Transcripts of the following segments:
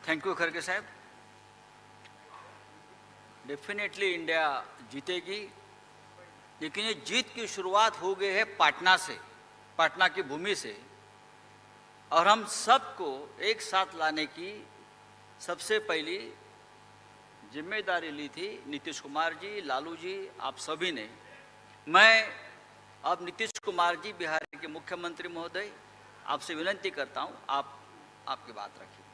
Thank you खड़गे साहब। Definitely India जीतेगी, लेकिन ये जीत की शुरुआत हो गई है पाटना से, पाटना की भूमि से। और हम सबको एक साथ लाने की सबसे पहली जिम्मेदारी ली थी नीतीश कुमार जी, लालू जी, आप सभी ने। मैं अब नीतीश कुमार जी, बिहार के मुख्यमंत्री महोदय, आपसे विनती करता हूं, आप आपकी बात रखिए।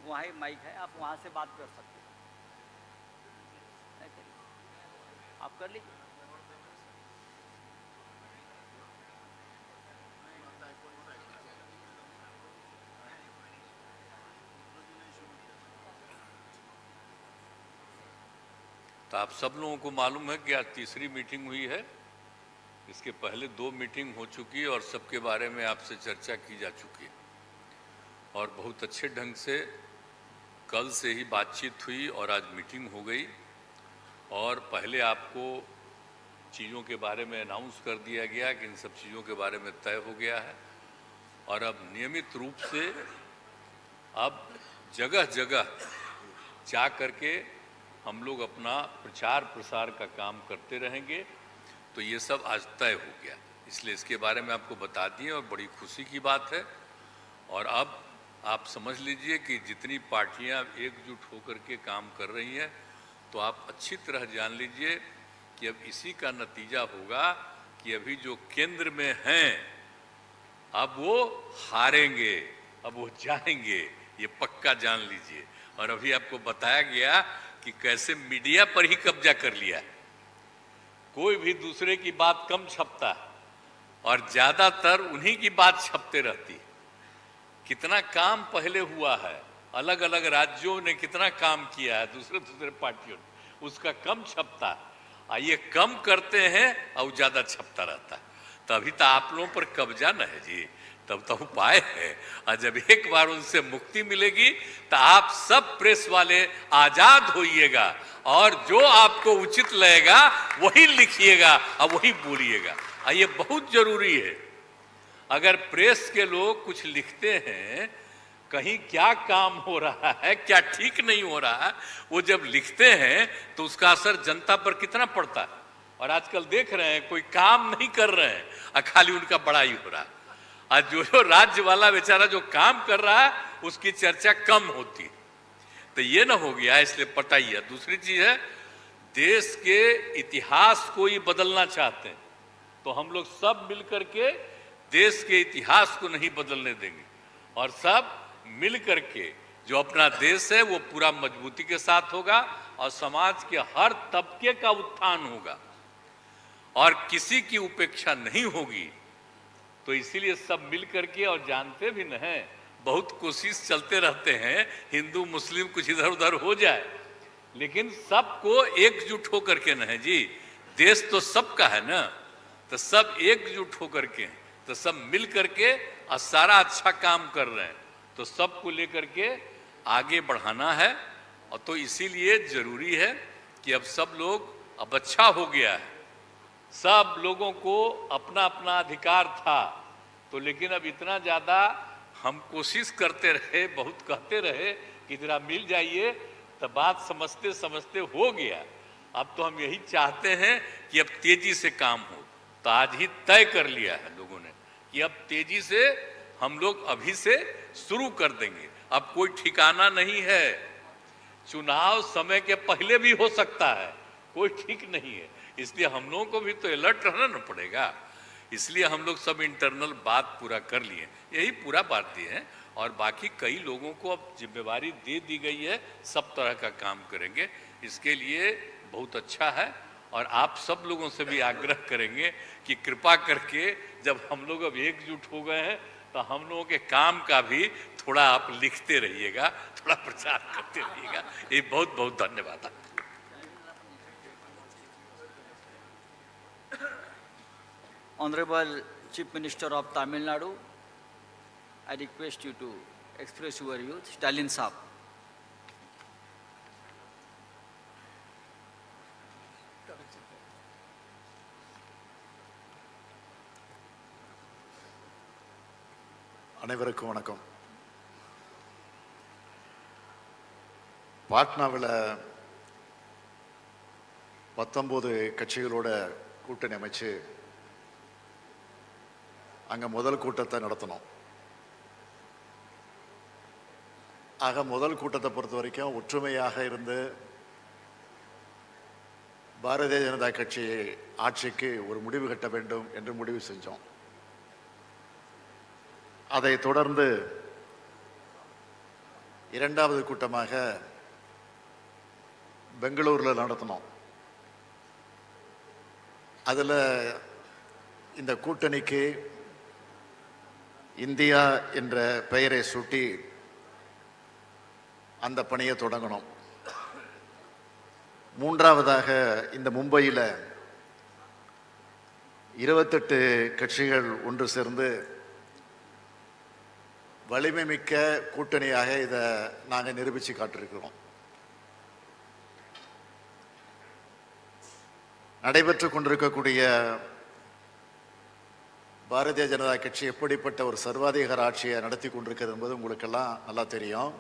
वहाँ ही माइक है, आप वहाँ से बात कर सकते हैं। आप कर लीजिए। तो आप सब लोगों को मालूम है कि आज तीसरी मीटिंग हुई है। इसके पहले 2 मीटिंग हो चुकी है और सबके बारे में आपसे चर्चा की जा चुकी है और बहुत अच्छे ढंग से कल से ही बातचीत हुई और आज मीटिंग हो गई। और पहले आपको चीज़ों के बारे में अनाउंस कर दिया गया कि इन सब चीज़ों के बारे में तय हो गया है और अब नियमित रूप से अब जगह जगह जा करके हम लोग अपना प्रचार प्रसार का काम करते रहेंगे। तो ये सब आज तय हो गया, इसलिए इसके बारे में आपको बता दिए और बड़ी खुशी की बात है। और अब आप समझ लीजिए कि जितनी पार्टियां एकजुट होकर के काम कर रही हैं, तो आप अच्छी तरह जान लीजिए कि अब इसी का नतीजा होगा कि अभी जो केंद्र में हैं अब वो हारेंगे, अब वो जाएंगे, ये पक्का जान लीजिए। और अभी आपको बताया गया कि कैसे मीडिया पर ही कब्जा कर लिया, कोई भी दूसरे की बात कम छपता और ज्यादातर उन्हीं की बात छपते रहती। कितना काम पहले हुआ है, अलग अलग राज्यों ने कितना काम किया है, दूसरे दूसरे पार्टियों ने, उसका कम छपता। ये कम करते हैं और ज्यादा छपता रहता है। तभी तो आप लोगों पर कब्जा न है जी, तब तो उपाय है। और जब एक बार उनसे मुक्ति मिलेगी तो आप सब प्रेस वाले आजाद होइएगा और जो आपको उचित लगेगा वही लिखिएगा और वही बोलिएगा। ये बहुत जरूरी है। अगर प्रेस के लोग कुछ लिखते हैं, कहीं क्या काम हो रहा है, क्या ठीक नहीं हो रहा है, वो जब लिखते हैं तो उसका असर जनता पर कितना पड़ता है। और आजकल देख रहे हैं कोई काम नहीं कर रहे हैं और खाली उनका बड़ाई हो रहा है। आज जो राज्य वाला बेचारा जो काम कर रहा है उसकी चर्चा कम होती है। तो ये ना हो गया, इसलिए पटाइए। दूसरी चीज है, देश के इतिहास को ही बदलना चाहते हैं तो हम लोग सब मिलकर के देश के इतिहास को नहीं बदलने देंगे और सब मिल करके जो अपना देश है वो पूरा मजबूती के साथ होगा और समाज के हर तबके का उत्थान होगा और किसी की उपेक्षा नहीं होगी। तो इसीलिए सब मिल करके, और जानते भी न हैं, बहुत कोशिश चलते रहते हैं हिंदू मुस्लिम कुछ इधर उधर हो जाए, लेकिन सबको एकजुट होकर के न है जी, देश तो सबका है ना, तो सब एकजुट होकर के, तो सब मिल करके और सारा अच्छा काम कर रहे हैं, तो सबको लेकर के आगे बढ़ाना है। और तो इसीलिए जरूरी है कि अब सब लोग, अब अच्छा हो गया है, सब लोगों को अपना अपना अधिकार था, तो लेकिन अब इतना ज़्यादा हम कोशिश करते रहे, बहुत कहते रहे कि जरा मिल जाइए, तो बात समझते समझते हो गया। अब तो हम यही चाहते हैं कि अब तेजी से काम हो। तो आज ही तय कर लिया है लोगों ने कि अब तेजी से हम लोग अभी से शुरू कर देंगे। अब कोई ठिकाना नहीं है, चुनाव समय के पहले भी हो सकता है, कोई ठीक नहीं है। इसलिए हम लोगों को भी तो अलर्ट रहना न पड़ेगा। इसलिए हम लोग सब इंटरनल बात पूरा कर लिए, यही पूरा बात दिए हैं। और बाकी कई लोगों को अब जिम्मेवारी दे दी गई है, सब तरह का काम करेंगे। इसके लिए बहुत अच्छा है और आप सब लोगों से भी आग्रह करेंगे कि कृपा करके जब हम लोग अब एकजुट हो गए हैं तो हम लोगों के काम का भी थोड़ा आप लिखते रहिएगा, थोड़ा प्रचार करते रहिएगा। ये बहुत बहुत धन्यवाद। Honorable Chief Minister of Tamil Nadu, I request you to express your views. Stalin Saab. அனைவருக்கும் வணக்கம். பாட்னாவில் 19 கட்சிகளோட கூட்டணி அமைச்சு அங்கே முதல் கூட்டத்தை நடத்தணும். ஆக முதல் கூட்டத்தை பொறுத்த வரைக்கும் ஒற்றுமையாக இருந்து பாரதிய ஜனதா கட்சி ஆட்சிக்கு ஒரு முடிவு கட்ட வேண்டும் என்று முடிவு செஞ்சோம். அதை தொடர்ந்து இரண்டாவது கூட்டமாக பெங்களூரில் நடத்தினோம். அதில் இந்த கூட்டணிக்கு இந்தியா என்ற பெயரை சூட்டி அந்த பணியை தொடங்கணும். மூன்றாவதாக இந்த மும்பையில் 28 கட்சிகள் ஒன்று சேர்ந்து வலிமை மிக்க கூட்டணியாக இதை நாங்கள் நிரூபித்து காட்டிருக்கிறோம். நடைபெற்று கொண்டிருக்கக்கூடிய பாரதிய ஜனதா கட்சி எப்படிப்பட்ட ஒரு சர்வாதிகார ஆட்சியை நடத்தி கொண்டிருக்கிறது என்பது உங்களுக்கெல்லாம் நல்லா தெரியும்.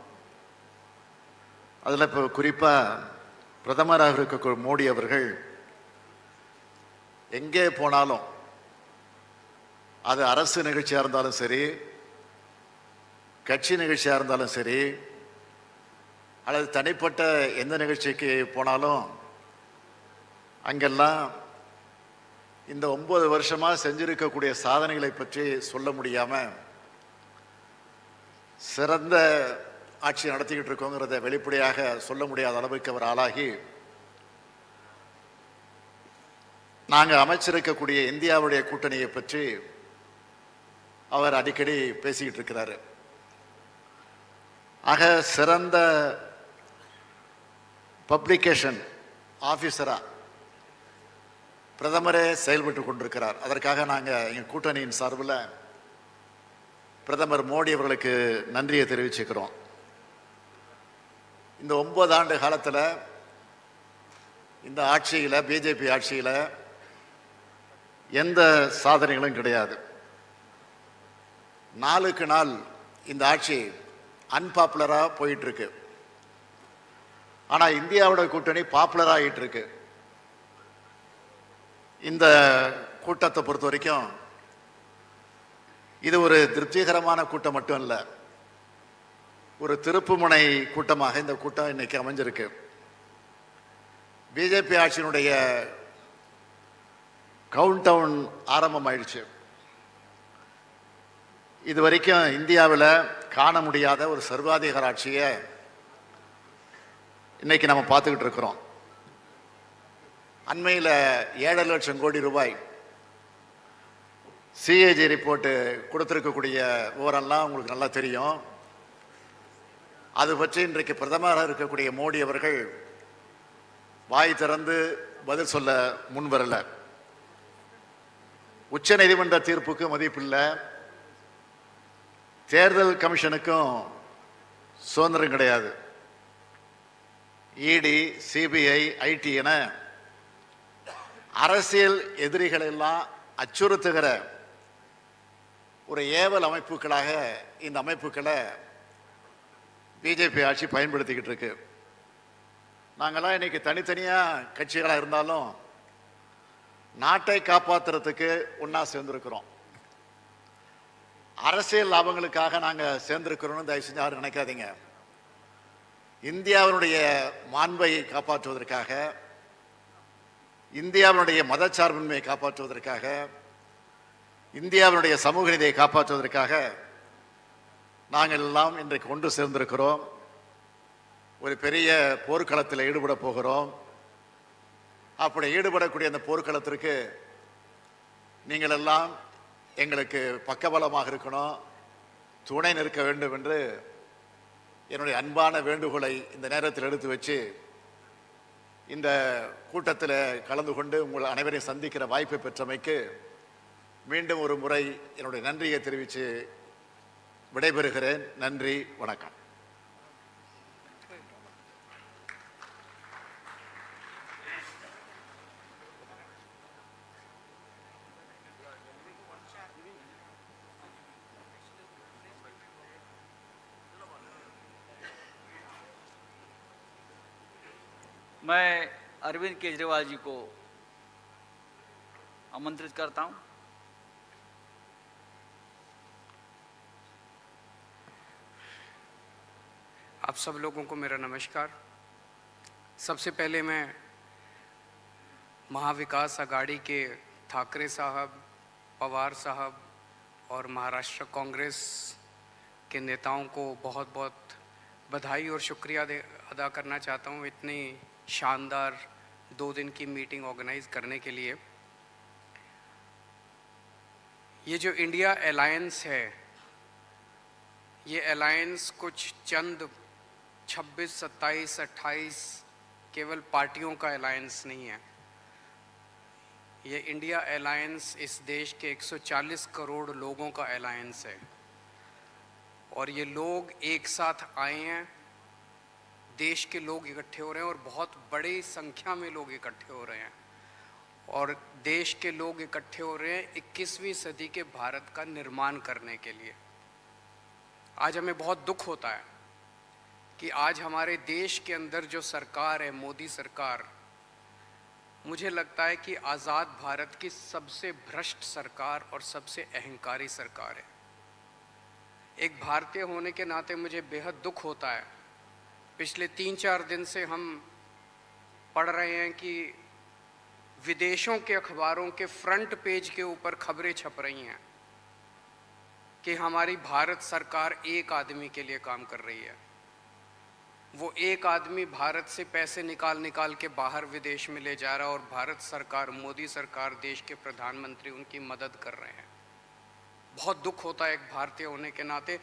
அதில் இப்போ குறிப்பாக பிரதமராக இருக்க மோடி அவர்கள் எங்கே போனாலும், அது அரசு நிகழ்ச்சியாக இருந்தாலும் சரி, கட்சி நிகழ்ச்சியாக இருந்தாலும் சரி, அல்லது தனிப்பட்ட எந்த நிகழ்ச்சிக்கு போனாலும் அங்கெல்லாம் இந்த 9 வருஷமாக செஞ்சிருக்கக்கூடிய சாதனைகளை பற்றி சொல்ல முடியாமல் சிறந்த ஆட்சி நடத்திக்கிட்டு இருக்கோங்கிறத வெளிப்படையாக சொல்ல முடியாத அளவுக்கு அவர் ஆளாகி நாங்கள் அமைச்சிருக்கக்கூடிய இந்தியாவுடைய கூட்டணியை பற்றி அவர் அடிக்கடி பேசிக்கிட்டு இருக்கிறாரு. ஆக சிறந்த பப்ளிகேஷன் ஆஃபீஸராக பிரதமரே செயல்பட்டு கொண்டிருக்கிறார். அதற்காக நாங்கள் எங்கள் கூட்டணியின் சார்பில் பிரதமர் மோடி அவர்களுக்கு நன்றியை தெரிவிச்சுக்கிறோம். இந்த 9 ஆண்டு காலத்தில் இந்த ஆட்சியில், பிஜேபி ஆட்சியில் எந்த சாதனைகளும் கிடையாது. நாளுக்கு நாள் இந்த ஆட்சி அன்பாப்புலராக போயிட்டுருக்கு. ஆனால் இந்தியாவோட கூட்டணி பாப்புலர் ஆகிட்டு இருக்கு. இந்த கூட்டத்தை பொறுத்த வரைக்கும் இது ஒரு திருப்திகரமான கூட்டம் மட்டும் இல்லை, ஒரு திருப்புமுனை கூட்டமாக இந்த கூட்டம் இன்னைக்கு அமைஞ்சிருக்கு. பிஜேபி ஆட்சியினுடைய கவுண்ட் டவுன் ஆரம்பமாயிடுச்சு. இது வரைக்கும் இந்தியாவில் காண முடியாத ஒரு சர்வாதிகார ஆட்சியை இன்னைக்கு நம்ம பார்த்துக்கிட்டு இருக்கிறோம். அண்மையில் 7 லட்சம் கோடி ரூபாய் சிஏஜி ரிப்போர்ட்டு கொடுத்துருக்கக்கூடிய விவரம்லாம் உங்களுக்கு நல்லா தெரியும். அது பற்றி இன்றைக்கு பிரதமராக இருக்கக்கூடிய மோடி அவர்கள் வாய் திறந்து பதில் சொல்ல முன்வரல. உச்ச நீதிமன்ற தீர்ப்புக்கு மதிப்பில்லை, தேர்தல் கமிஷனுக்கும் சுதந்திரம் கிடையாது. இடி, சிபிஐ, ஐடி என அரசியல் எதிரிகள் எல்லாம் அச்சுறுத்துகிற ஒரு ஏவல் அமைப்புகளாக இந்த அமைப்புகளை பிஜேபி ஆட்சி பயன்படுத்திக்கிட்டு இருக்கு. நாங்கள்லாம் இன்னைக்கு தனித்தனியாக கட்சிகளாக இருந்தாலும் நாட்டை காப்பாற்றுறதுக்கு ஒன்றா சேர்ந்துருக்கிறோம். அரசியல் லாபங்களுக்காக நாங்கள் சேர்ந்திருக்கிறோம்னு தயவு செஞ்சு யாரும் நினைக்காதீங்க. இந்தியாவினுடைய மாண்பை காப்பாற்றுவதற்காக, இந்தியாவினுடைய மதச்சார்பின்மையை காப்பாற்றுவதற்காக, இந்தியாவினுடைய சமூக நீதியை காப்பாற்றுவதற்காக நாங்கள் எல்லாம் இன்றைக்கு ஒன்று சேர்ந்திருக்கிறோம். ஒரு பெரிய போர்க்களத்தில் ஈடுபட போகிறோம். அப்படி ஈடுபடக்கூடிய அந்த போர்க்களத்திற்கு நீங்கள் எல்லாம் எங்களுக்கு பக்கபலமாக இருக்கணும், துணை நிற்க வேண்டும் என்று என்னுடைய அன்பான வேண்டுகோளை இந்த நேரத்தில் எடுத்து வச்சு இந்த கூட்டத்தில் கலந்து கொண்டு உங்கள் அனைவரையும் சந்திக்கிற வாய்ப்பை பெற்றமைக்கு மீண்டும் ஒரு முறை என்னுடைய நன்றியை தெரிவித்து விடைபெறுகிறேன். நன்றி, வணக்கம். मैं अरविंद केजरीवाल जी को आमंत्रित करता हूं। आप सब लोगों को मेरा नमस्कार। सबसे पहले मैं महाविकास आघाड़ी के ठाकरे साहब, पवार साहब और महाराष्ट्र कांग्रेस के नेताओं को बहुत बहुत बधाई और शुक्रिया अदा करना चाहता हूँ इतनी शानदार 2 दिन की मीटिंग ऑर्गेनाइज करने के लिए। ये जो इंडिया अलायंस है, ये अलायंस कुछ चंद 26, 27, 28 केवल पार्टियों का अलायंस नहीं है। ये इंडिया अलायंस इस देश के 140 करोड़ लोगों का अलायंस है और ये लोग एक साथ आए हैं। देश के लोग इकट्ठे हो रहे हैं और बहुत बड़ी संख्या में लोग इकट्ठे हो रहे हैं और देश के लोग इकट्ठे हो रहे हैं 21वीं सदी के भारत का निर्माण करने के लिए। आज हमें बहुत दुख होता है कि आज हमारे देश के अंदर जो सरकार है, मोदी सरकार, मुझे लगता है कि आज़ाद भारत की सबसे भ्रष्ट सरकार और सबसे अहंकारी सरकार है। एक भारतीय होने के नाते मुझे बेहद दुख होता है। पिछले 3-4 दिन से हम पढ़ रहे हैं कि विदेशों के अखबारों के फ्रंट पेज के ऊपर खबरें छप रही हैं कि हमारी भारत सरकार एक आदमी के लिए काम कर रही है। वो एक आदमी भारत से पैसे निकाल के बाहर विदेश में ले जा रहा है और भारत सरकार, मोदी सरकार, देश के प्रधानमंत्री उनकी मदद कर रहे हैं। बहुत दुख होता है एक भारतीय होने के नाते।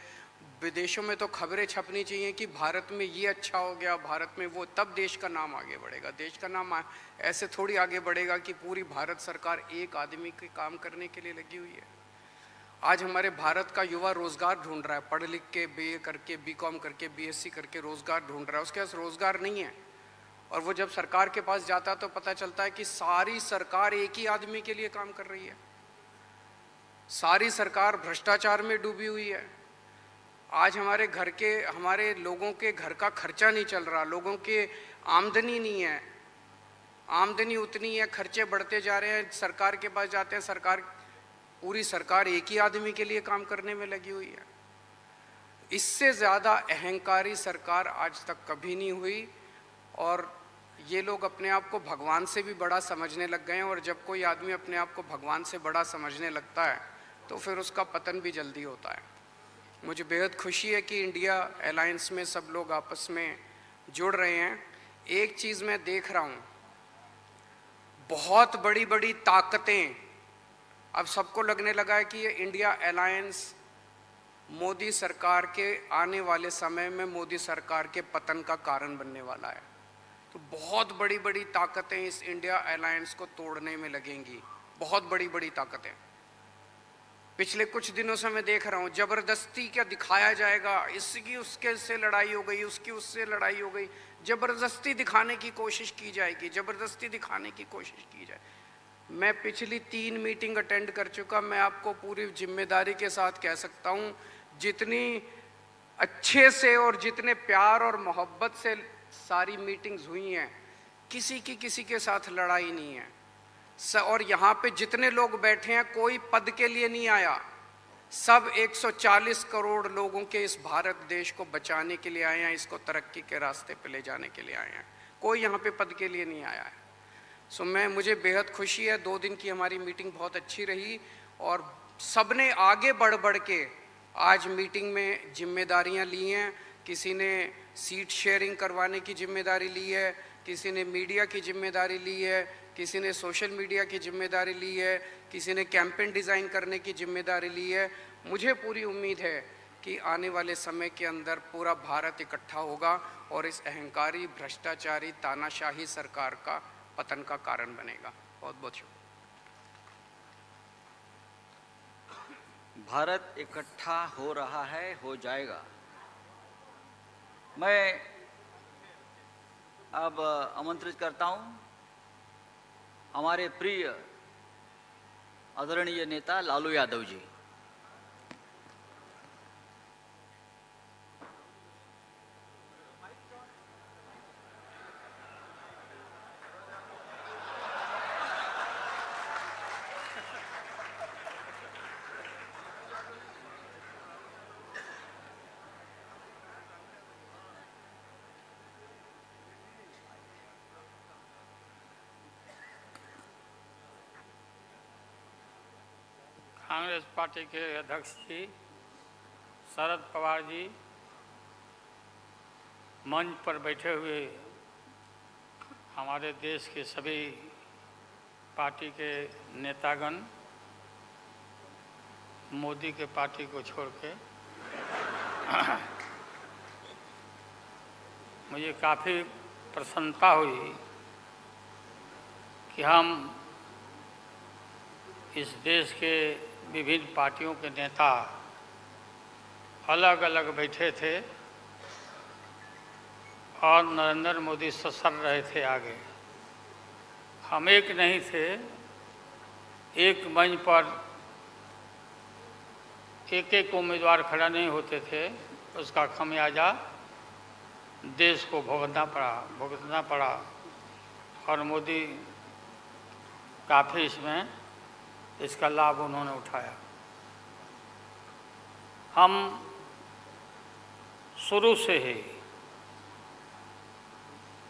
विदेशों में तो खबरें छपनी चाहिए कि भारत में ये अच्छा हो गया, भारत में वो, तब देश का नाम आगे बढ़ेगा। देश का नाम ऐसे थोड़ी आगे बढ़ेगा कि पूरी भारत सरकार एक आदमी के काम करने के लिए लगी हुई है। आज हमारे भारत का युवा रोजगार ढूंढ रहा है, पढ़ लिख के BA करके, BCom करके, BSc करके रोजगार ढूंढ रहा है। उसके पास रोजगार नहीं है और वो जब सरकार के पास जाता है तो पता चलता है कि सारी सरकार एक ही आदमी के लिए काम कर रही है। सारी सरकार भ्रष्टाचार में डूबी हुई है। आज हमारे लोगों के घर का खर्चा नहीं चल रहा, लोगों के आमदनी नहीं है, आमदनी उतनी है, खर्चे बढ़ते जा रहे हैं। सरकार के पास जाते हैं, पूरी सरकार एक ही आदमी के लिए काम करने में लगी हुई है। इससे ज़्यादा अहंकारी सरकार आज तक कभी नहीं हुई और ये लोग अपने आप को भगवान से भी बड़ा समझने लग गए हैं और जब कोई आदमी अपने आप को भगवान से बड़ा समझने लगता है तो फिर उसका पतन भी जल्दी होता है। मुझे बेहद खुशी है कि इंडिया अलायंस में सब लोग आपस में जुड़ रहे हैं। एक चीज़ मैं देख रहा हूँ, बहुत बड़ी बड़ी ताकतें, अब सबको लगने लगा है कि ये इंडिया अलायंस मोदी सरकार के आने वाले समय में मोदी सरकार के पतन का कारण बनने वाला है। तो बहुत बड़ी बड़ी ताकतें इस इंडिया अलायंस को तोड़ने में लगेंगी, बहुत बड़ी बड़ी ताकतें। पिछले कुछ दिनों से मैं देख रहा हूँ जबरदस्ती क्या दिखाया जाएगा, इसकी उसके से लड़ाई हो गई, उसकी उससे लड़ाई हो गई, जबरदस्ती दिखाने की कोशिश की जाएगी, जबरदस्ती दिखाने की कोशिश की जाए। मैं पिछली 3 मीटिंग अटेंड कर चुका। मैं आपको पूरी जिम्मेदारी के साथ कह सकता हूँ, जितनी अच्छे से और जितने प्यार और मोहब्बत से सारी मीटिंग्स हुई हैं, किसी के साथ लड़ाई नहीं है। और यहाँ पे जितने लोग बैठे हैं कोई पद के लिए नहीं आया, सब 140 करोड़ लोगों के इस भारत देश को बचाने के लिए आए हैं, इसको तरक्की के रास्ते पे ले जाने के लिए आए हैं। कोई यहाँ पे पद के लिए नहीं आया है। मुझे बेहद खुशी है। 2 दिन की हमारी मीटिंग बहुत अच्छी रही और सबने आगे बढ़ के आज मीटिंग में जिम्मेदारियां ली हैं। किसी ने सीट शेयरिंग करवाने की जिम्मेदारी ली है, किसी ने मीडिया की जिम्मेदारी ली है, किसी ने सोशल मीडिया की जिम्मेदारी ली है, किसी ने कैंपेन डिज़ाइन करने की जिम्मेदारी ली है। मुझे पूरी उम्मीद है कि आने वाले समय के अंदर पूरा भारत इकट्ठा होगा और इस अहंकारी, भ्रष्टाचारी, तानाशाही सरकार का पतन का कारण बनेगा। बहुत बहुत शुक्रिया। भारत इकट्ठा हो रहा है, हो जाएगा। मैं अब आमंत्रित करता हूं हमारे प्रिय आदरणीय नेता लालू यादव जी। कांग्रेस पार्टी के अध्यक्ष जी शरद पवार जी, मंच पर बैठे हुए हमारे देश के सभी पार्टी के नेतागण, मोदी के पार्टी को छोड़ के, मुझे काफ़ी प्रसन्नता हुई कि हम इस देश के विभिन्न पार्टियों के नेता अलग अलग बैठे थे और नरेंद्र मोदी ससर रहे थे आगे। हम एक नहीं थे, एक मंच पर एक एक उम्मीदवार खड़ा नहीं होते थे, उसका खमियाजा देश को भुगतना पड़ा और मोदी काफ़ी इसका लाभ उन्होंने उठाया। हम शुरू से ही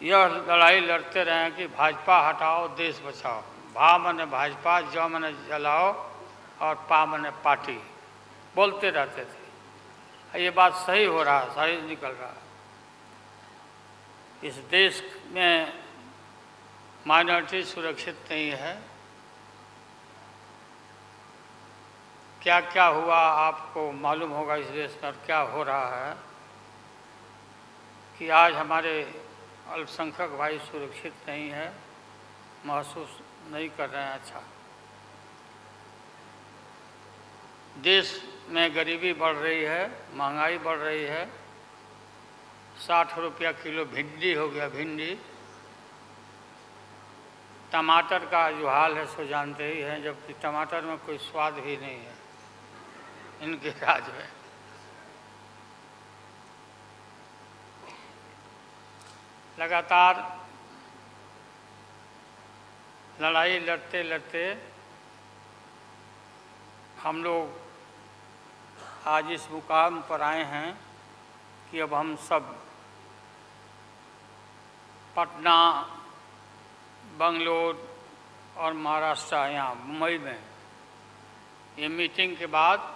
यह लड़ाई लड़ते रहे हैं कि भाजपा हटाओ देश बचाओ। भा मने भाजपा, ज मने जलाओ और पा मने पार्टी, बोलते रहते थे। ये बात सही हो रहा है, सही निकल रहा है। इस देश में माइनॉरिटी सुरक्षित नहीं है। क्या क्या हुआ आपको मालूम होगा इस देश में, और क्या हो रहा है कि आज हमारे अल्पसंख्यक भाई सुरक्षित नहीं है, महसूस नहीं कर रहे हैं। अच्छा, देश में गरीबी बढ़ रही है, महंगाई बढ़ रही है। 60 रुपया किलो भिंडी हो गया, भिंडी। टमाटर का जो हाल है सो जानते ही हैं, जबकि टमाटर में कोई स्वाद भी नहीं है इनके राज में। लगातार लड़ाई लड़ते लड़ते हम लोग आज इस मुकाम पर आए हैं कि अब हम सब पटना, बंगलोर और महाराष्ट्र, यहाँ मुंबई में ये मीटिंग के बाद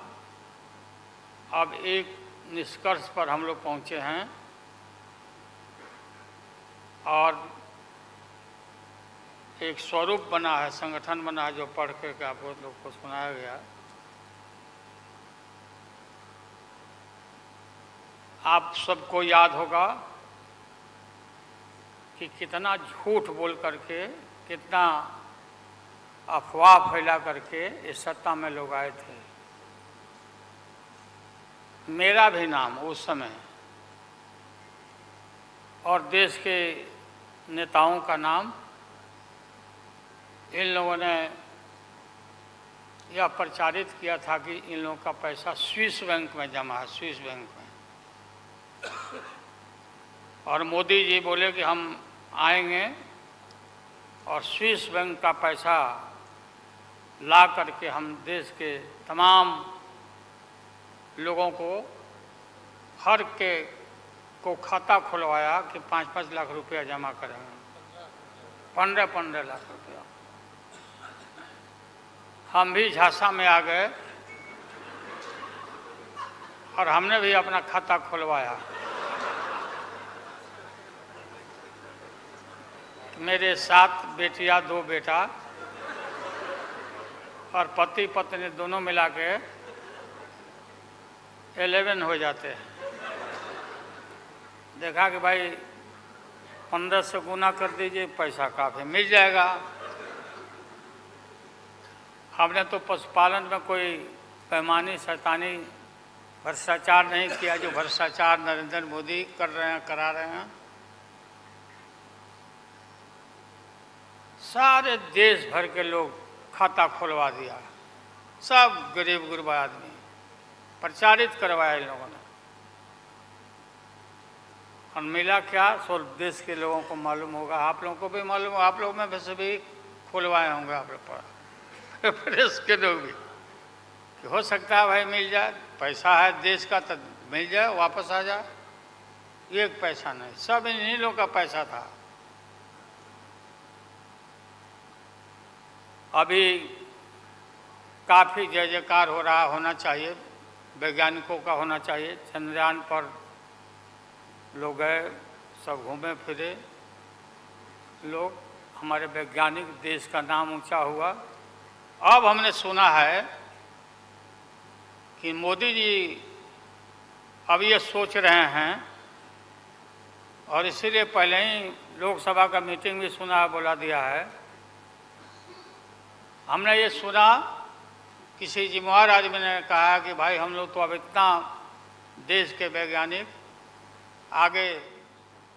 अब एक निष्कर्ष पर हम लोग पहुँचे हैं और एक स्वरूप बना है, संगठन बना है, जो पढ़ करके आप लोग को सुनाया गया। आप सबको याद होगा कि कितना झूठ बोल करके, कितना अफवाह फैला करके इस सत्ता में लोग आए थे। मेरा भी नाम उस समय और देश के नेताओं का नाम, इन लोगों ने यह प्रचारित किया था कि इन लोगों का पैसा स्विस बैंक में जमा है, स्विस बैंक में। और मोदी जी बोले कि हम आएंगे और स्विस बैंक का पैसा ला करके हम देश के तमाम लोगों को, हर के को खाता खुलवाया कि 5-5 लाख रुपया जमा करेंगे, 15-15 लाख रुपया। हम भी झांसा में आ गए और हमने भी अपना खाता खुलवाया। मेरे 7 बेटियां, 2 बेटा और पति पत्नी दोनों मिला के 11 हो जाते हैं। देखा कि भाई 15 से गुना कर दीजिए, पैसा काफ़ी मिल जाएगा। हमने तो पशुपालन में कोई पैमानी शैतानी भ्रष्टाचार नहीं किया, जो भ्रष्टाचार नरेंद्र मोदी कर रहे हैं, करा रहे हैं। सारे देश भर के लोग खाता खुलवा दिया, सब गरीब गुरबा आदमी प्रचारित करवाया इन लोगों ने। और मिला क्या, सो देश के लोगों को मालूम होगा, आप लोगों को भी मालूम होगा, आप लोग में वैसे भी खुलवाए होंगे, आप लोग पर प्रेस के लोग भी, कि हो सकता है भाई मिल जाए, पैसा है देश का तो मिल जाए, वापस आ जाए। एक पैसा नहीं, सब इन्हीं लोगों का पैसा था। अभी काफ़ी जय जयकार हो रहा होना चाहिए, वैज्ञानिकों का होना चाहिए। चंद्रयान पर लोग गए, सब घूमे फिरे लोग, हमारे वैज्ञानिक, देश का नाम ऊंचा हुआ। अब हमने सुना है कि मोदी जी अब ये सोच रहे हैं, और इसीलिए पहले ही लोकसभा का मीटिंग भी सुना, बोला दिया है। हमने ये सुना, किसी जिम्मेवार आदमी ने कहा कि भाई हम लोग तो अब इतना देश के वैज्ञानिक आगे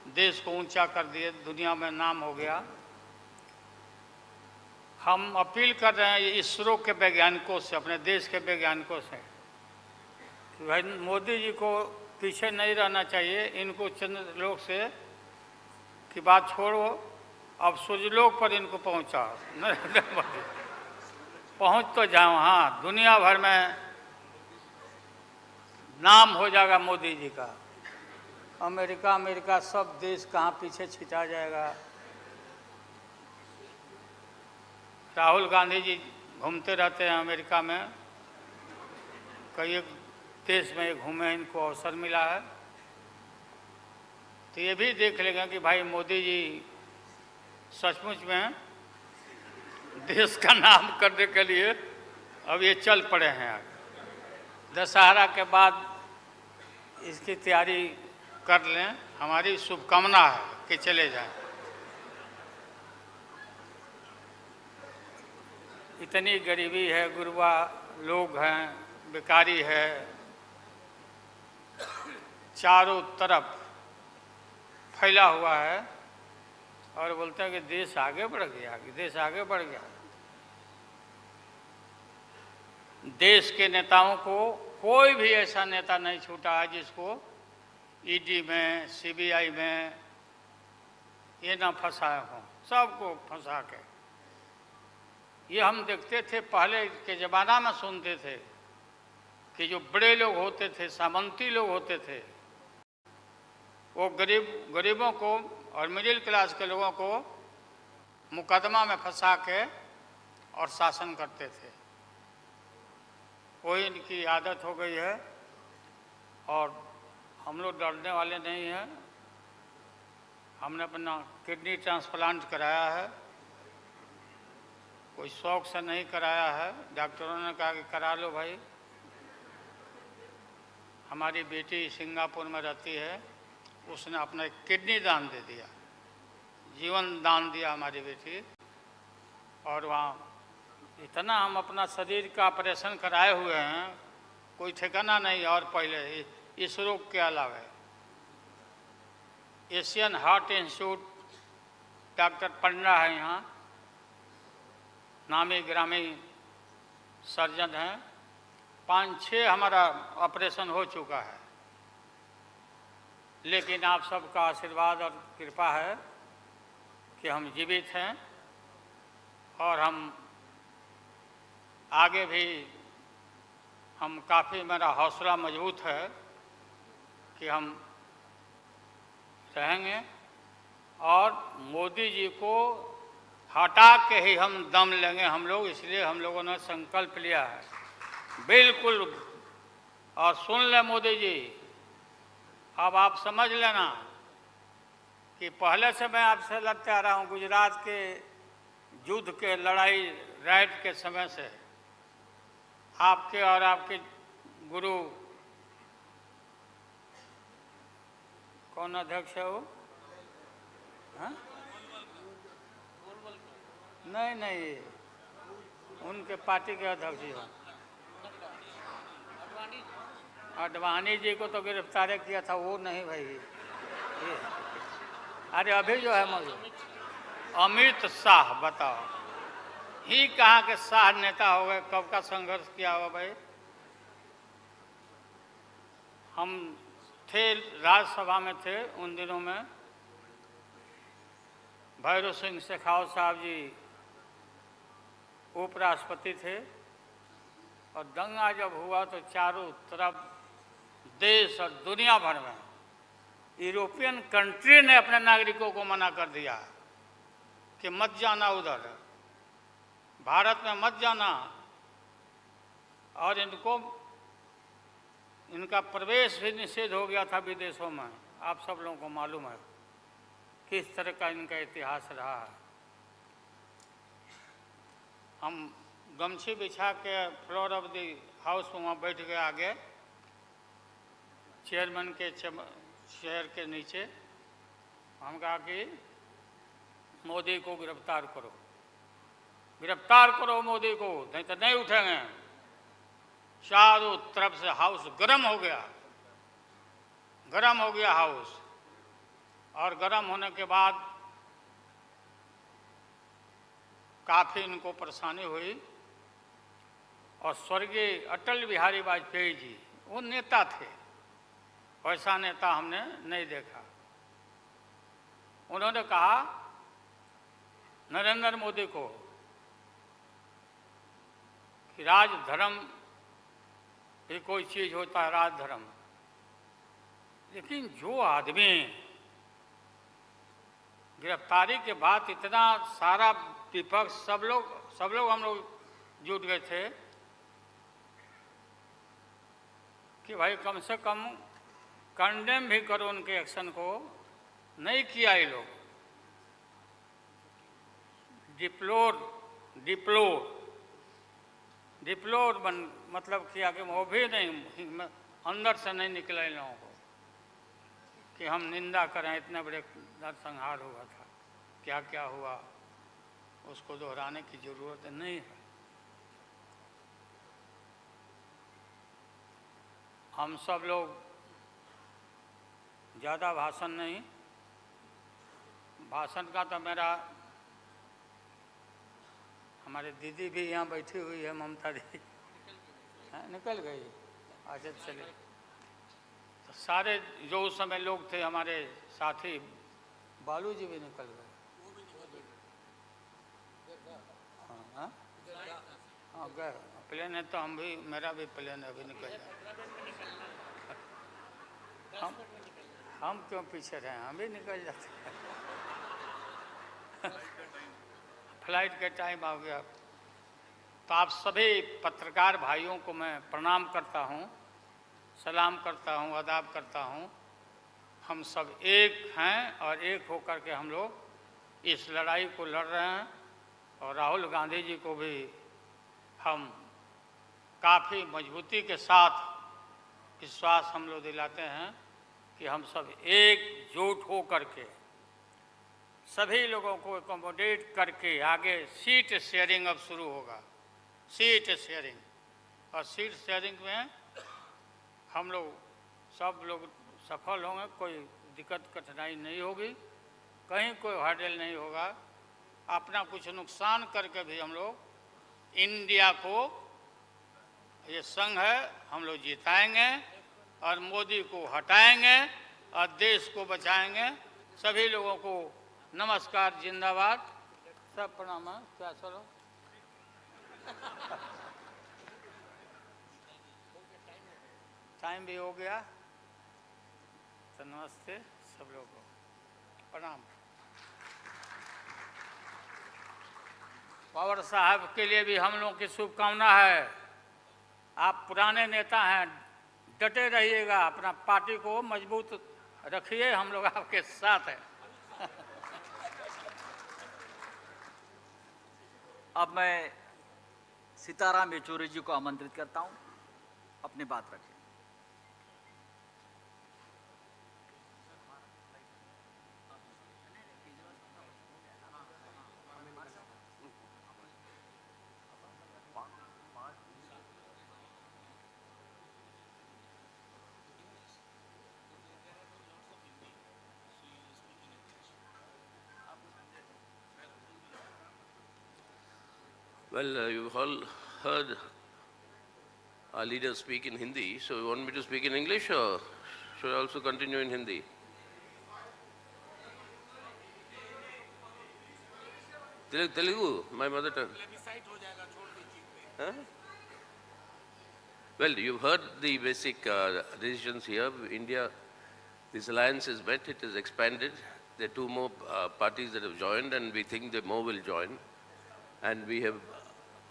देश को ऊंचा कर दिए, दुनिया में नाम हो गया। हम अपील कर रहे हैं इसरो के वैज्ञानिकों से, अपने देश के वैज्ञानिकों से, कि भाई मोदी जी को पीछे नहीं रहना चाहिए। इनको चंद्रलोक से की बात छोड़ो, अब सूर्यलोक पर इनको पहुंचाओ। नरेंद्र मोदी पहुंच तो जाओ, हाँ, दुनिया भर में नाम हो जाएगा मोदी जी का। अमेरिका सब देश कहाँ पीछे छिटा जाएगा। राहुल गांधी जी घूमते रहते हैं अमेरिका में, कई देश में घूमे, इनको अवसर मिला है। तो ये भी देख लेंगे कि भाई मोदी जी सचमुच में देश का नाम करने के लिए अब ये चल पड़े हैं। आगे दशहरा के बाद इसकी तैयारी कर लें, हमारी शुभकामना है कि चले जाएं। इतनी गरीबी है, गुरबा लोग हैं, बेकारी है, चारों तरफ फैला हुआ है, और बोलते हैं कि देश आगे बढ़ गया, कि देश आगे बढ़ गया। देश के नेताओं को कोई भी ऐसा नेता नहीं छूटा है जिसको ईडी में, सीबीआई में ये ना फंसाए हों, सबको फंसा के। ये हम देखते थे, पहले के ज़माना में सुनते थे कि जो बड़े लोग होते थे, सामंती लोग होते थे, वो गरीबों को और मिडिल क्लास के लोगों को मुकदमा में फंसा के और शासन करते थे। वही इनकी आदत हो गई है, और हम लोग डरने वाले नहीं हैं। हमने अपना किडनी ट्रांसप्लांट कराया है, कोई शौक से नहीं कराया है। डॉक्टरों ने कहा कि करा लो भाई। हमारी बेटी सिंगापुर में रहती है, उसने अपना किडनी दान दे दिया, जीवन दान दिया हमारी बेटी। और वहाँ इतना हम अपना शरीर का ऑपरेशन कराए हुए हैं, कोई ठिकाना नहीं। और पहले इस रोग के अलावा एशियन हार्ट इंस्टीट्यूट, डॉक्टर पंडा है यहाँ, नामी ग्रामी सर्जन हैं, 5-6 हमारा ऑपरेशन हो चुका है। लेकिन आप सबका आशीर्वाद और कृपा है कि हम जीवित हैं, और हम आगे भी हम काफ़ी, मेरा हौसला मजबूत है कि हम रहेंगे, और मोदी जी को हटा के ही हम दम लेंगे हम लोग। इसलिए हम लोगों ने संकल्प लिया है, बिल्कुल। और सुन ले मोदी जी, अब आप समझ लेना कि पहले से मैं आपसे लड़ते आ रहा हूँ, गुजरात के युद्ध के लड़ाई राइट के समय से। आपके और आपके गुरु, कौन अध्यक्ष है वो? हाँ? नहीं, उनके पार्टी के अध्यक्ष जी हैं। अडवाणी जी को तो गिरफ्तार किया था, वो नहीं भाई। अरे अभी जो है मौजूद अमित शाह, बताओ, ही कहाँ के शाह नेता हो गए? कब का संघर्ष किया हुआ भाई। हम थे, राज्यसभा में थे उन दिनों में, भैरव सिंह शेखावत साहब जी उपराष्ट्रपति थे, और दंगा जब हुआ तो चारों तरफ देश और दुनिया भर में यूरोपियन कंट्री ने अपने नागरिकों को मना कर दिया कि मत जाना उधर, भारत में मत जाना। और इनका प्रवेश भी निषेध हो गया था विदेशों में। आप सब लोगों को मालूम है किस तरह का इनका इतिहास रहा है। हम गमछी बिछा के फ्लोर ऑफ द हाउस में वहाँ बैठ गए आगे चेयरमैन के चेयर के नीचे। हम कहा कि मोदी को गिरफ्तार करो, गिरफ्तार करो मोदी को, नहीं तो नहीं उठेंगे। चारों तरफ से हाउस गर्म हो गया, गर्म हो गया हाउस। और गर्म होने के बाद काफ़ी इनको परेशानी हुई। और स्वर्गीय अटल बिहारी वाजपेयी जी वो नेता थे, वैसा नेता हमने नहीं देखा। उन्होंने कहा नरेंद्र मोदी को कि राजधर्म भी कोई चीज़ होता है, राजधर्म। लेकिन जो आदमी गिरफ्तारी के बाद इतना सारा विपक्ष सब लोग हम लोग जुट गए थे कि भाई कम से कम कंडेम भी करो उनके एक्शन को। नहीं किया ये लोग। डिप्लोर मतलब किया कि वो भी नहीं, अंदर से नहीं निकला इन लोगों को कि हम निंदा करें। इतने बड़े नरसंहार हुआ था, क्या क्या हुआ उसको दोहराने की जरूरत नहीं है। हम सब लोग ज़्यादा भाषण नहीं, भाषण का तो मेरा, हमारे दीदी भी यहाँ बैठी हुई है, ममता दीदी निकल गई। अच्छा चले, तो सारे जो उस समय लोग थे हमारे साथी, बालू जी भी निकल गए। हाँ हाँ गए, प्लेन है तो हम भी, मेरा भी प्लेन है, अभी निकल जाए। हम क्यों पीछे रहे, हम भी निकल जाते फ्लाइट का टाइम आ गया। तो आप सभी पत्रकार भाइयों को मैं प्रणाम करता हूँ, सलाम करता हूँ, आदाब करता हूँ। हम सब एक हैं और एक होकर के हम लोग इस लड़ाई को लड़ रहे हैं। और राहुल गांधी जी को भी हम काफ़ी मजबूती के साथ विश्वास हम लोग दिलाते हैं कि हम सब एकजुट हो करके सभी लोगों को एकोमोडेट करके आगे सीट शेयरिंग अब शुरू होगा, सीट शेयरिंग। और सीट शेयरिंग में हम लोग सब लोग सफल होंगे, कोई दिक्कत कठिनाई नहीं होगी, कहीं कोई हर्डल नहीं होगा। अपना कुछ नुकसान करके भी हम लोग इंडिया को, ये संघ है, हम लोग जिताएंगे और मोदी को हटाएंगे और देश को बचाएंगे। सभी लोगों को नमस्कार, जिंदाबाद, सब प्रणाम। क्या चलो टाइम भी हो गया, तो नमस्ते सब लोगों को, प्रणाम। पवार साहब के लिए भी हम लोगों की शुभकामना है। आप पुराने नेता हैं, डटे रहिएगा, अपना पार्टी को मजबूत रखिए, हम लोग आपके साथ हैं। अब मैं सीताराम येचुरी जी को आमंत्रित करता हूं, अपनी बात रखें। Well, you've all heard our leaders speak in Hindi, so you want me to speak in English or should I also continue in Hindi? Telugu, my mother tongue. Huh? Well, you've heard the basic decisions here. India, this alliance is met, it is expanded. There are two more parties that have joined, and we think that more will join. And we have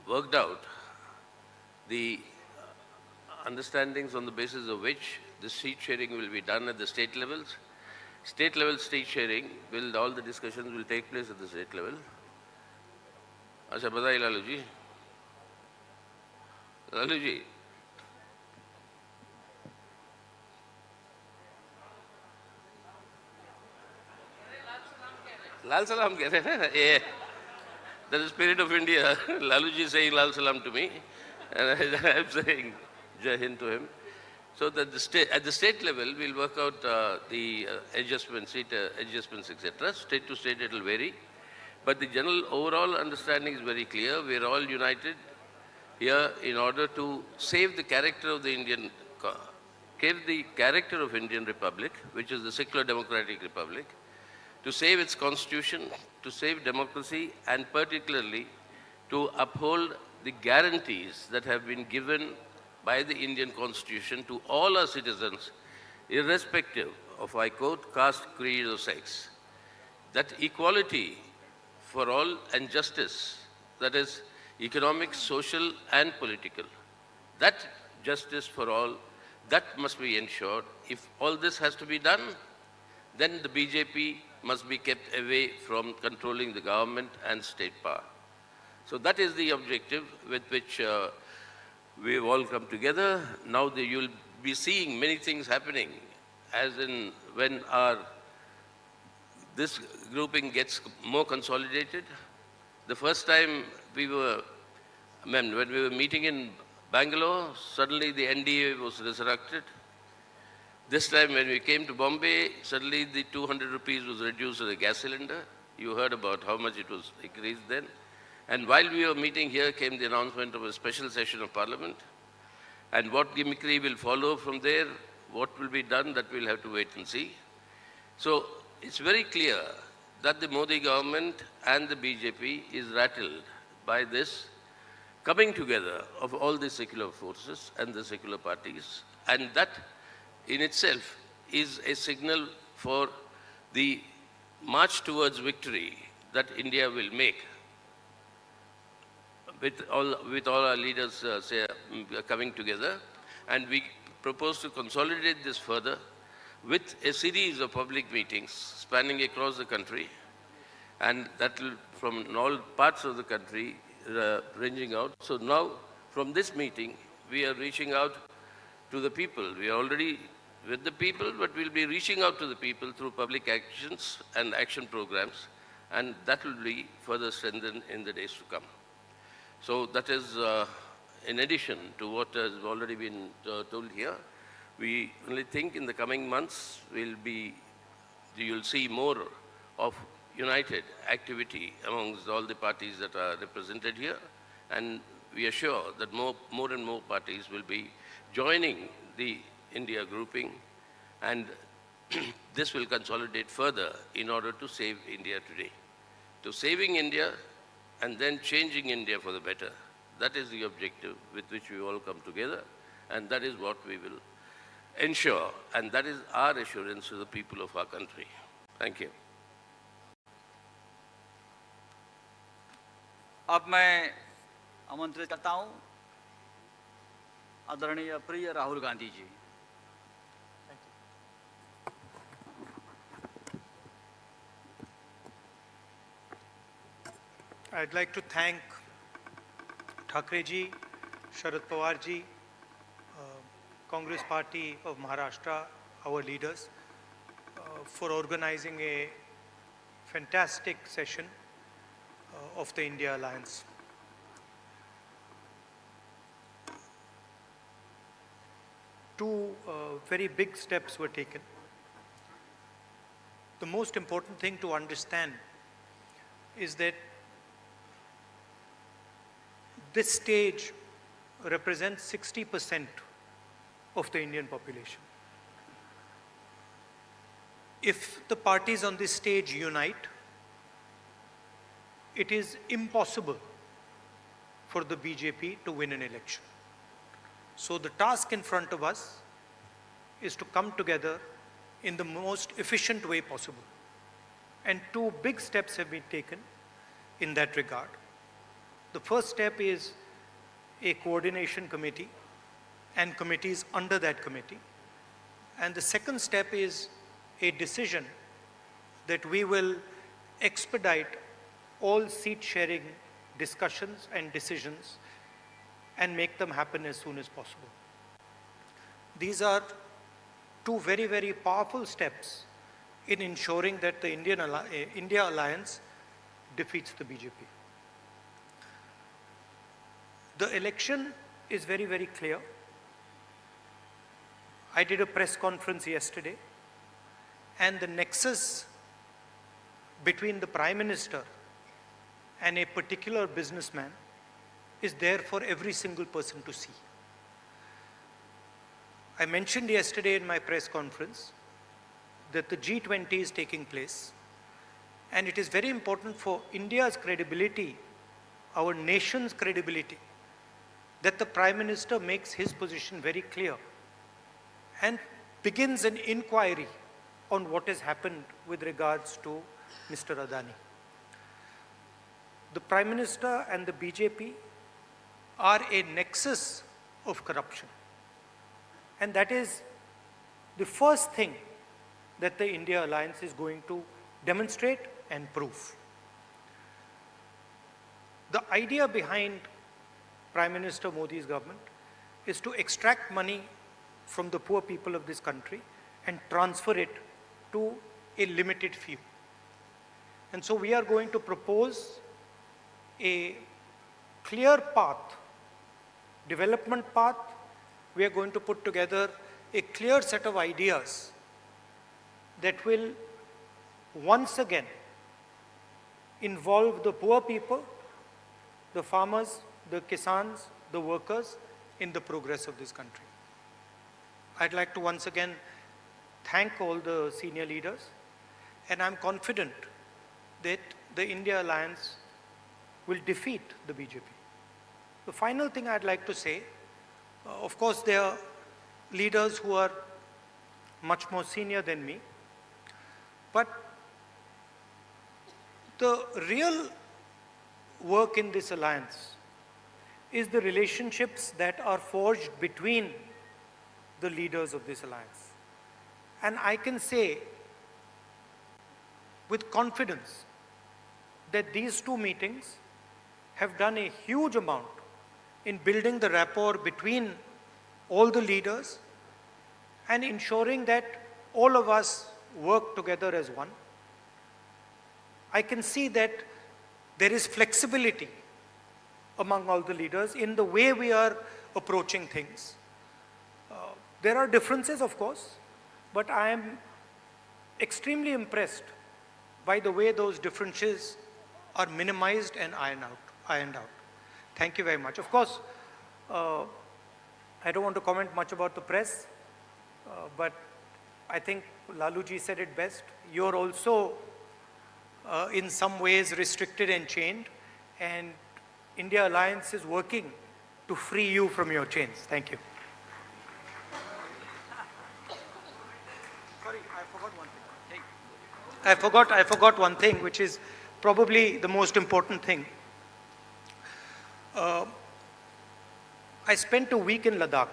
worked out the understandings on the basis of which the seat sharing will be done at the state levels. State level seat sharing, all the discussions will take place at the state level. अच्छा बताइए लालू जी. लालू जी. लाल सलाम कह रहे हैं ना ये. That is spirit of India. Lalu ji saying Lal Salam to me, and I am saying Jai Hind to him. So that at the state level, we'll work out the adjustments, seat adjustments, etc. State to state, it will vary. But the general overall understanding is very clear. We are all united here in order to save the character of the Indian Republic, which is the secular democratic republic, to save its constitution, to save democracy, and particularly to uphold the guarantees that have been given by the Indian constitution to all our citizens, irrespective of, I quote, caste, creed, or sex. That equality for all and justice, that is economic, social, and political, that justice for all, that must be ensured. If all this has to be done, then the BJP must be kept away from controlling the government and state power. So that is the objective with which we have all come together. Now you will be seeing many things happening, as in when this grouping gets more consolidated. The first time when we were meeting in Bangalore, suddenly the NDA was resurrected. This time when we came to Bombay, suddenly the 200 rupees was reduced to the gas cylinder. You heard about how much it was increased then. And while we were meeting here came the announcement of a special session of Parliament. And what gimmickry will follow from there, what will be done, that we'll have to wait and see. So it's very clear that the Modi government and the BJP is rattled by this coming together of all the secular forces and the secular parties. And that in itself is a signal for the march towards victory that India will make with all our leaders coming together. And we propose to consolidate this further with a series of public meetings spanning across the country, and that will from all parts of the country ranging out. So now from this meeting we are reaching out to the people. We are already with the people, but we'll be reaching out to the people through public actions and action programs, and that will be further strengthened in the days to come. So that is in addition to what has already been told here. We only think in the coming months you'll see more of united activity amongst all the parties that are represented here, and we are sure that more and more parties will be joining the India grouping, and this will consolidate further in order to save India today. To saving India and then changing India for the better. That is the objective with which we all come together, and that is what we will ensure, and that is our assurance to the people of our country. Thank you. अब मैं आमंत्रित करता हूं आदरणीय प्रिय Rahul Gandhi ji. I'd like to thank Thackeray ji, Sharad Pawar ji, Congress Party of Maharashtra, our leaders, for organizing a fantastic session of the India Alliance. Two very big steps were taken. The most important thing to understand is that this stage represents 60% of the Indian population. If the parties on this stage unite, it is impossible for the BJP to win an election. So the task in front of us is to come together in the most efficient way possible. And two big steps have been taken in that regard. The first step is a coordination committee and committees under that committee. And the second step is a decision that we will expedite all seat sharing discussions and decisions and make them happen as soon as possible. These are two very, very powerful steps in ensuring that the India alliance defeats the BJP. The election is very, very clear. I did a press conference yesterday, and the nexus between the Prime Minister and a particular businessman is there for every single person to see. I mentioned yesterday in my press conference that the G20 is taking place, and it is very important for India's credibility, our nation's credibility, that the Prime Minister makes his position very clear and begins an inquiry on what has happened with regards to Mr. Adani. The Prime Minister and the BJP are a nexus of corruption. And that is the first thing that the India alliance is going to demonstrate and prove. The idea behind Prime Minister Modi's government is to extract money from the poor people of this country and transfer it to a limited few. And so we are going to propose a clear path, development path. We are going to put together a clear set of ideas that will once again involve the poor people, the farmers, the kisans, the workers in the progress of this country. I'd like to once again thank all the senior leaders, and I'm confident that the India alliance will defeat the BJP. The final thing I'd like to say, of course, there are leaders who are much more senior than me, but the real work in this alliance is the relationships that are forged between the leaders of this alliance. And I can say with confidence that these two meetings have done a huge amount in building the rapport between all the leaders and ensuring that all of us work together as one. I can see that there is flexibility among all the leaders in the way we are approaching things. There are differences, of course, but I am extremely impressed by the way those differences are minimized and ironed out. Thank you very much. Of course, I don't want to comment much about the press, but I think Laluji said it best. You're also in some ways restricted and chained, and India Alliance is working to free you from your chains. Thank you. Sorry, I forgot one thing. I forgot one thing, which is probably the most important thing. I spent a week in Ladakh.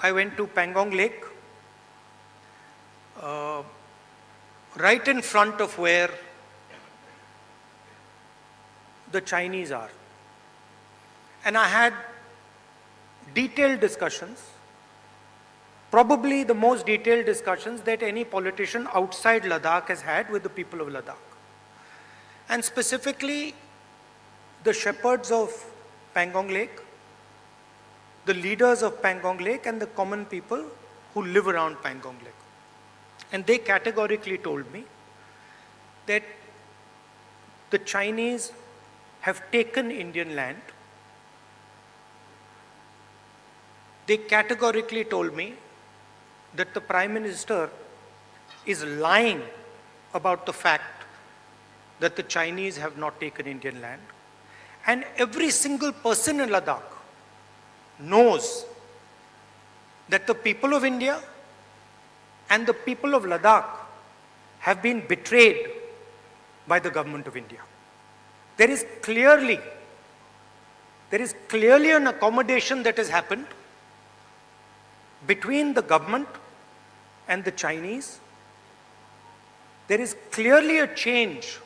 I went to Pangong Lake, right in front of where the Chinese are. And I had detailed discussions, probably the most detailed discussions that any politician outside Ladakh has had with the people of Ladakh. And specifically, the shepherds of Pangong Lake, the leaders of Pangong Lake, and the common people who live around Pangong Lake. And they categorically told me that the Chinese have taken Indian land. They categorically told me that the Prime Minister is lying about the fact that the Chinese have not taken Indian land. And every single person in Ladakh knows that the people of India and the people of Ladakh have been betrayed by the government of India. There is clearly there is clearly an accommodation that has happened between the government and the Chinese. There is clearly a change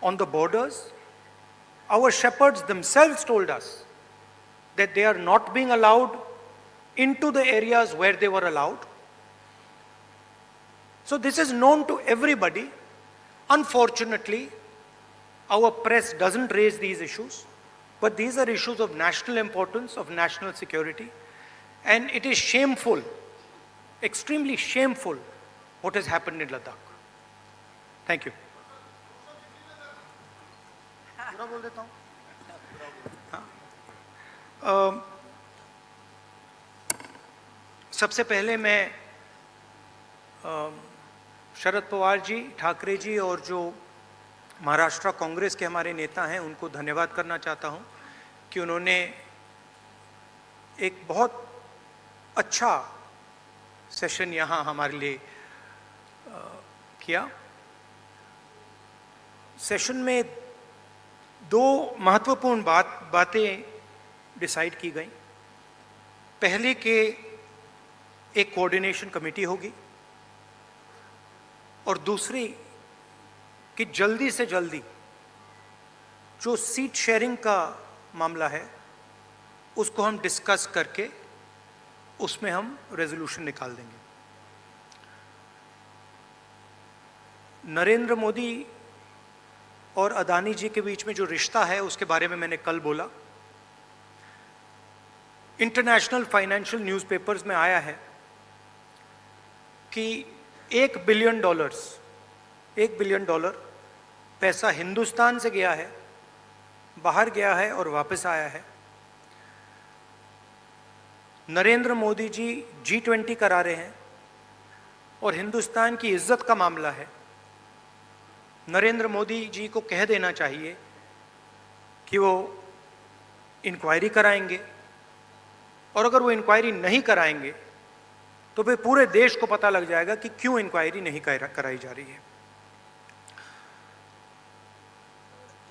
on the borders. Our shepherds themselves told us that they are not being allowed into the areas where they were allowed. So this is known to everybody. Unfortunately, our press doesn't raise these issues, but these are issues of national importance, of national security, and it is shameful, extremely shameful, what has happened in Ladakh. Thank you. सबसे पहले मैं शरद पवार जी, ठाकरे जी और जो महाराष्ट्र कांग्रेस के हमारे नेता हैं उनको धन्यवाद करना चाहता हूं कि उन्होंने एक बहुत अच्छा सेशन यहाँ हमारे लिए किया। सेशन में दो महत्वपूर्ण बातें डिसाइड की गई। पहले कि एक कोऑर्डिनेशन कमेटी होगी और दूसरी कि जल्दी से जल्दी जो सीट शेयरिंग का मामला है उसको हम डिस्कस करके उसमें हम रेजोल्यूशन निकाल देंगे। नरेंद्र मोदी और अदानी जी के बीच में जो रिश्ता है उसके बारे में मैंने कल बोला। इंटरनेशनल फाइनेंशियल न्यूज़पेपर्स में आया है कि $1 बिलियन पैसा हिंदुस्तान से गया है, बाहर गया है और वापस आया है। नरेंद्र मोदी जी G20 करा रहे हैं और हिंदुस्तान की इज्जत का मामला है। नरेंद्र मोदी जी को कह देना चाहिए कि वो इंक्वायरी कराएंगे, और अगर वो इंक्वायरी नहीं कराएंगे तो फिर पूरे देश को पता लग जाएगा कि क्यों इंक्वायरी नहीं कराई जा रही है।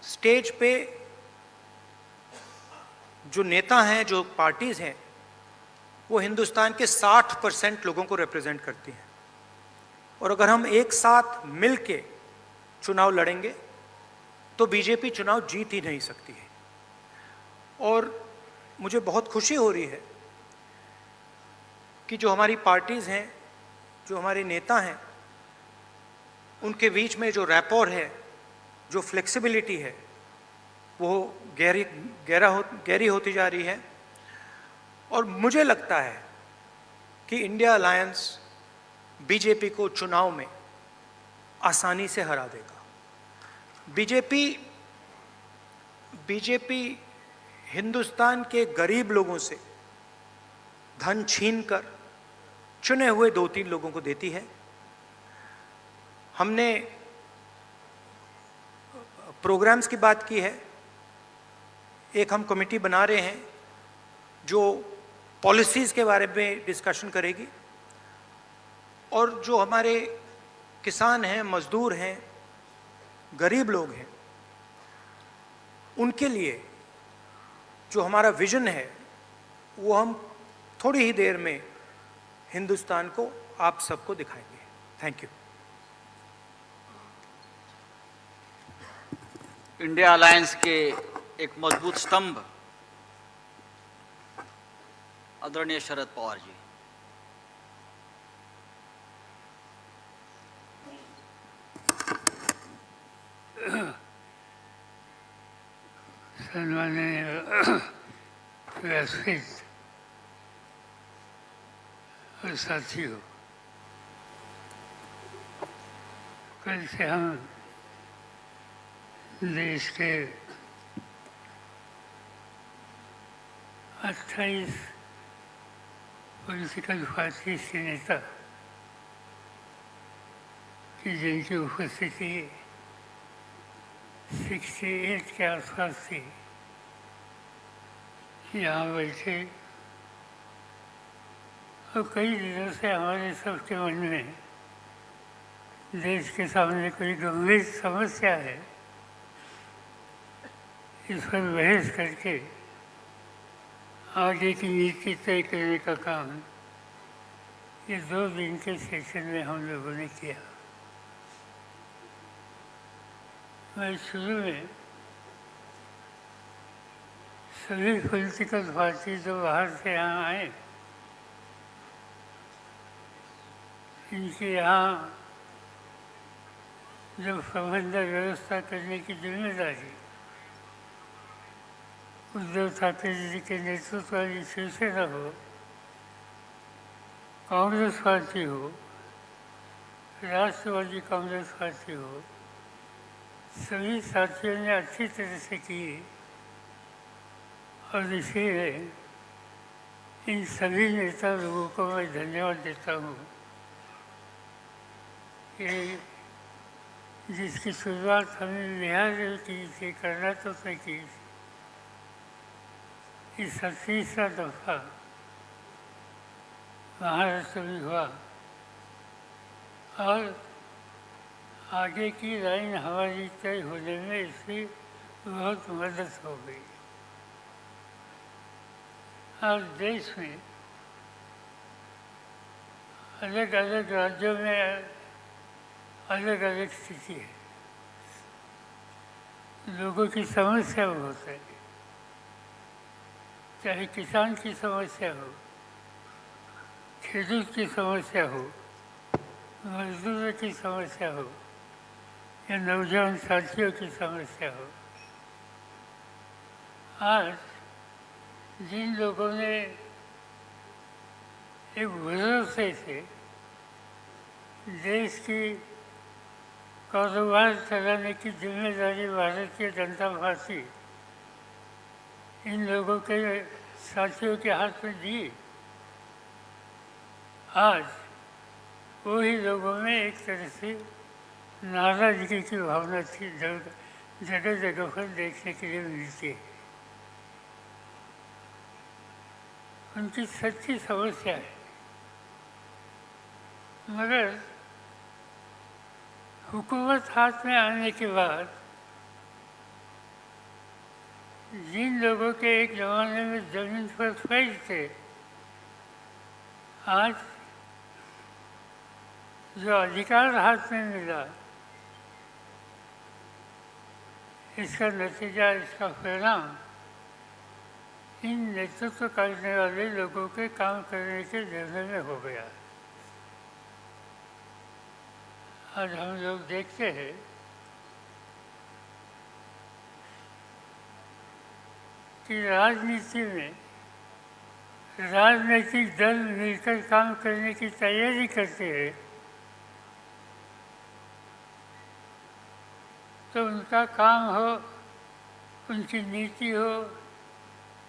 स्टेज पे जो नेता हैं, जो पार्टीज हैं, वो हिंदुस्तान के 60% लोगों को रिप्रेजेंट करती हैं, और अगर हम एक साथ मिलके चुनाव लड़ेंगे तो बीजेपी चुनाव जीत ही नहीं सकती है। और मुझे बहुत खुशी हो रही है कि जो हमारी पार्टीज हैं, जो हमारे नेता हैं, उनके बीच में जो रैपोर है, जो फ्लेक्सिबिलिटी है, वो गहरी होती जा रही है। और मुझे लगता है कि इंडिया अलायंस बीजेपी को चुनाव में आसानी से हरा देगा। बीजेपी हिंदुस्तान के गरीब लोगों से धन छीनकर चुने हुए 2-3 लोगों को देती है। हमने प्रोग्राम्स की बात की है। एक हम कमेटी बना रहे हैं जो पॉलिसीज़ के बारे में डिस्कशन करेगी, और जो हमारे किसान हैं, मजदूर हैं, गरीब लोग हैं, उनके लिए जो हमारा विजन है वो हम थोड़ी ही देर में हिंदुस्तान को, आप सबको दिखाएंगे। Thank you. इंडिया अलायंस के एक मजबूत स्तंभ आदरणीय शरद पवार जी। सम्माननीय वैश्विक और साथियों, कल से हम देश के 28 पॉलिटिकल पार्टी के नेता की जिनकी उपस्थिति 68 के आसपास थी, यहाँ बैठे, और कई दिनों से हमारे सबके मन में देश के सामने कोई गंभीर समस्या है, इस पर बहस करके आगे की नीति तय करने का काम ये 2 दिन के सेशन में हम लोगों ने किया। मैं शुरू में सभी पॉलिटिकल पार्टी जो बाहर से यहाँ आए, इनके यहाँ जो प्रबंध व्यवस्था करने की जिम्मेदारी उद्धव ठाकरे जी के नेतृत्व वाली शिवसेना हो, कांग्रेस पार्टी हो, राष्ट्रवादी कांग्रेस पार्टी हो, सभी साथियों ने अच्छी तरह से की और इसीलिए इन सभी नेता लोगों को मैं धन्यवाद देता हूँ कि जिसकी शुरुआत हमने बिहार से की थी, कर्नाटक से की थी, इस 30वां दफा महाराष्ट्र में हुआ और आगे की लाइन हमारी तय होने में इसकी बहुत मदद हो गई। और देश में अलग अलग राज्यों में अलग अलग स्थिति है, लोगों की समस्या बहुत है, चाहे किसान की समस्या हो, खेडूत की समस्या हो, मजदूरों की समस्या हो या नौजवान साथियों की समस्या हो। आज जिन लोगों ने एक भरोसे से देश की कारोबार चलाने की जिम्मेदारी भारतीय जनता पार्टी इन लोगों के साथियों के हाथ में दी, आज वही लोगों में एक तरह से नाराजगी की भावना थी जगह जगह पर देखने के लिए मिलती है। उनकी सच्ची समस्या है, मगर हुकूमत हाथ में आने के बाद जिन लोगों के एक ज़माने में ज़मीन पर फैज थे, आज जो अधिकार हाथ में मिला, इसका नतीजा, इसका परिणाम इन नेतृत्व करने वाले लोगों के काम करने के निर्णय में हो गया। आज हम लोग देखते हैं कि राजनीति में राजनीतिक दल मिलकर काम करने की तैयारी करते हैं तो उनका काम हो, उनकी नीति हो,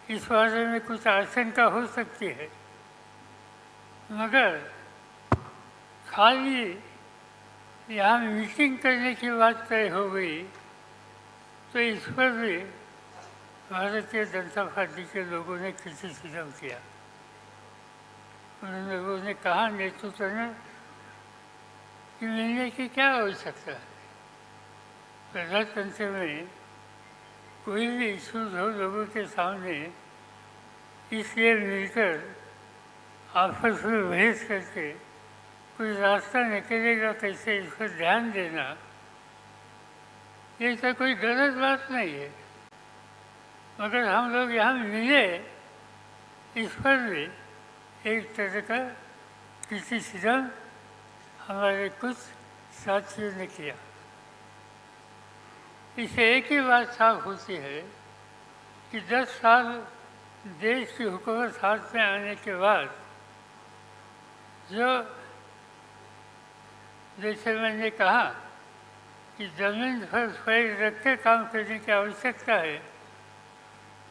इस बारे में कुछ आशंका हो सकती है, मगर खाली यहाँ मीटिंग करने की बात तय हो गई तो इस पर भी भारतीय जनता पार्टी के लोगों ने क्रिटिसिज्म किया। उन लोगों ने कहा, नेतृत्व ने, कि मिलने की क्या आवश्यकता है, प्रजातंत्र में कोई भी इशूज हो लोगों के सामने, इसलिए मिलकर आपस में बहस करके कोई रास्ता निकलेगा कैसे, इस पर ध्यान देना, ये तो कोई गलत बात नहीं है, मगर हम लोग यहाँ मिले इस पर भी एक तरह का क्रिटिसिज्म हमारे कुछ साथियों ने किया। इससे एक ही बात साफ होती है कि 10 साल देश की हुकूमत हाथ में आने के बाद जो, जैसे मैंने कहा कि ज़मीन पर पैर रख के काम करने की आवश्यकता है,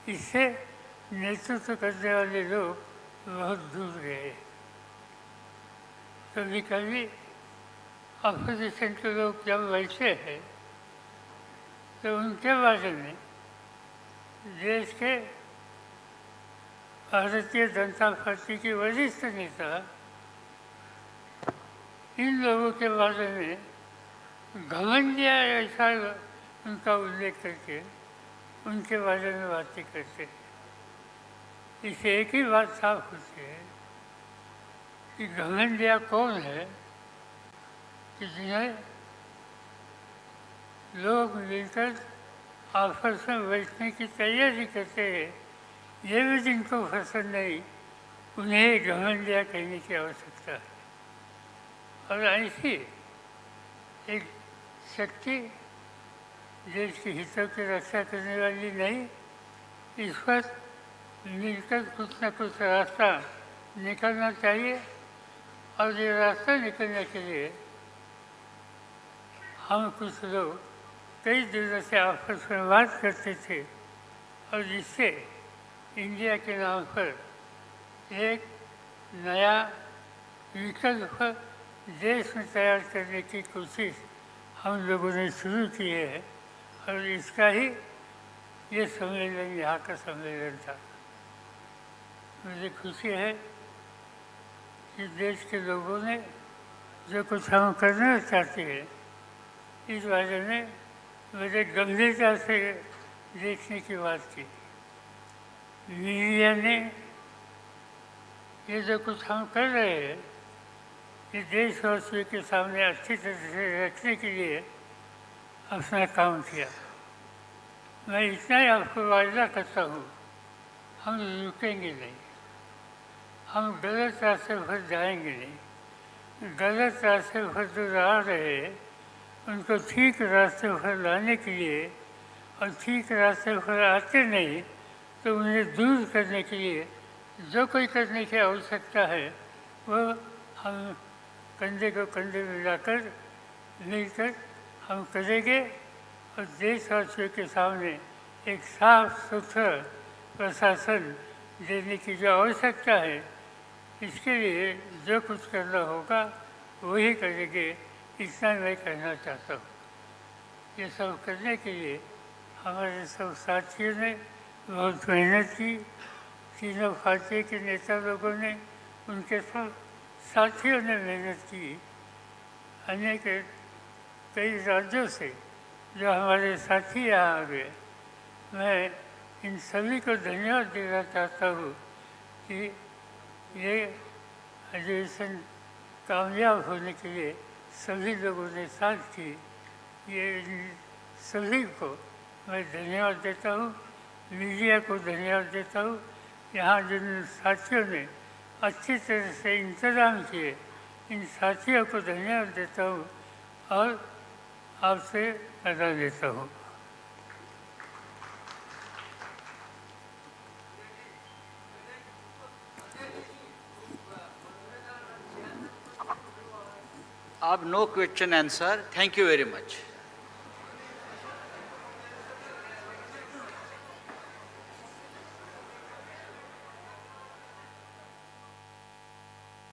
इससे नेतृत्व करने वाले लोग बहुत दूर गए। कभी कभी अपोजिशन के लोग जब बैठे हैं तो उनके बारे में देश के भारतीय जनता पार्टी के वरिष्ठ नेता इन लोगों के बारे में घमंडिया ऐसा उनका उल्लेख करके उनके बारे में बातें करते हैं। इससे एक ही बात साफ होती है कि घमंडिया कौन है कि जिन्हें लोग मिलकर आपस में बैठने की तैयारी करते हैं, ये भी जिनको पसंद नहीं, उन्हें घमंडिया कहने की आवश्यकता है। और ऐसी एक शक्ति देश के हितों की रक्षा करने वाली नहीं, इस पर मिलकर कुछ न कुछ रास्ता निकलना चाहिए। और ये रास्ता निकलने के लिए हम कुछ लोग कई दिनों से आपस में बात करते थे और जिससे इंडिया के नाम पर एक नया विकल्प देश में तैयार करने की कोशिश हम लोगों ने शुरू की है। और इसका ही ये सम्मेलन यहाँ का सम्मेलन था। मुझे खुशी है कि देश के लोगों ने जो कुछ हम करना चाहते हैं इस बारे में मुझे गंभीरता से देखने की बात की। मीडिया ने ये जो कुछ हम कर रहे हैं ये देशवासियों के सामने अच्छी तरह से रखने के लिए अपना काम किया। मैं इतना ही आपको वायदा करता हूँ, हम रुकेंगे नहीं, हम गलत रास्ते पर जाएंगे नहीं। गलत रास्ते पर जो आ रहे हैं उनको ठीक रास्ते पर लाने के लिए और ठीक रास्ते पर आते नहीं तो उन्हें दूर करने के लिए जो कोई करने की आवश्यकता है वो हम कंधे को कंधे मिलाकर मिलकर हम करेंगे। और देशवासियों के सामने एक साफ सुथरा प्रशासन देने की जो आवश्यकता है इसके लिए जो कुछ करना होगा वही करेंगे, इतना मैं कहना चाहता हूँ। ये सब करने के लिए हमारे सब साथियों ने बहुत मेहनत की। तीनों पार्टी के नेता लोगों ने, उनके सब साथियों ने मेहनत की। अनेक कई राज्यों से जो हमारे साथी यहाँ आ गए, मैं इन सभी को धन्यवाद देना चाहता हूँ कि ये अधिवेशन कामयाब होने के लिए सभी लोगों ने साथ की। ये सभी को मैं धन्यवाद देता हूँ, मीडिया को धन्यवाद देता हूँ। यहाँ जिन साथियों ने अच्छी तरह से इंतजाम किए इन साथियों को धन्यवाद देता हूँ और आपसे अदा लेता हूँ। अब no question answer. Thank you very much.